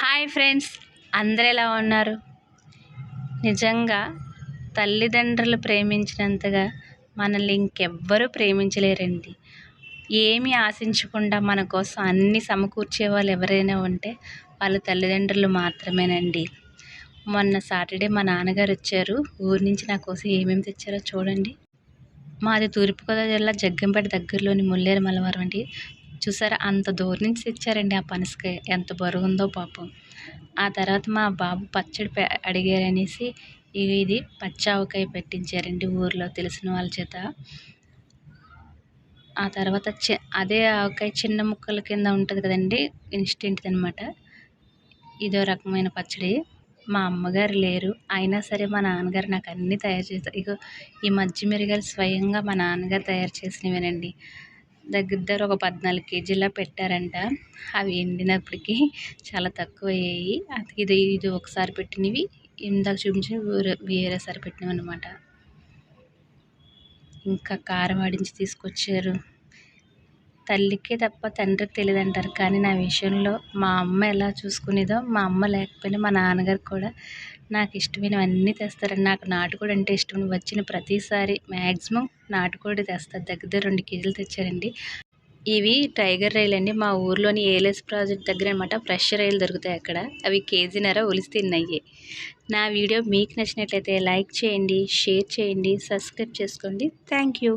Hi friends, అందరు ఎలా ఉన్నారు? నిజంగా తల్లిదండ్రులు ప్రేమించినంతగా మనల్ని ఇంకెవ్వరూ ప్రేమించలేరండి. ఏమీ ఆశించకుండా మన కోసం అన్నీ సమకూర్చే వాళ్ళు ఎవరైనా ఉంటే వాళ్ళ తల్లిదండ్రులు మాత్రమేనండి. మొన్న సాటర్డే మా నాన్నగారు వచ్చారు. ఊరి నుంచి నా కోసం ఏమేమి తెచ్చారో చూడండి. మాది తూర్పుగోదావరి జిల్లా జగ్గంపేట దగ్గరలోని ముల్లేరు మలవరం అండి. చూసారా, అంత దూరం నుంచి తెచ్చారండి ఆ పనసకాయ. ఎంత బరువుందో పాపం. ఆ తర్వాత మా బాబు పచ్చడి అడిగారనేసి ఇది పచ్చి ఆవకాయ పెట్టించారండి ఊర్లో తెలిసిన వాళ్ళ చేత. ఆ తర్వాత అదే ఆవకాయ చిన్న ముక్కల కింద ఉంటుంది కదండి, ఇన్స్టెంట్ది అనమాట. ఇదో రకమైన పచ్చడి. మా అమ్మగారు లేరు, అయినా సరే మా నాన్నగారు నాకు అన్నీ తయారు చేస్తారు. ఇగో ఈ మజ్జి మిరగాయలు స్వయంగా మా నాన్నగారు తయారు చేసినవేనండి. దగ్గర ఒక 14 కేజీలా పెట్టారంట. అవి ఎండినప్పటికీ చాలా తక్కువ అయ్యాయి. ఇది ఒకసారి పెట్టినవి, ఇందాక చూపించిన వేరేసారి పెట్టినవి అనమాట. ఇంకా కారం ఆడించి తీసుకొచ్చారు. తల్లికే తప్ప తండ్రికి తెలియదు అంటారు, కానీ నా విషయంలో మా అమ్మ ఎలా చూసుకునేదో, మా అమ్మ లేకపోయినా మా నాన్నగారు కూడా నాకు ఇష్టమైనవన్నీ తెస్తారండి. నాకు నాటుకోడి అంటే ఇష్టం. వచ్చిన ప్రతిసారి మ్యాక్సిమం నాటుకోడి తెస్తారు. దగ్గర 2 కేజీలు తెచ్చారండి. ఇవి టైగర్ రొయ్యలు అండి. మా ఊర్లోని ఏలేస్ ప్రాజెక్ట్ దగ్గర అనమాట ఫ్రెష్ రొయ్యలు దొరుకుతాయి అక్కడ. అవి కేజీన్నర ఒలిసి తిన్నాయి. నా వీడియో మీకు నచ్చినట్లయితే లైక్ చేయండి, షేర్ చేయండి, సబ్స్క్రైబ్ చేసుకోండి. Thank you.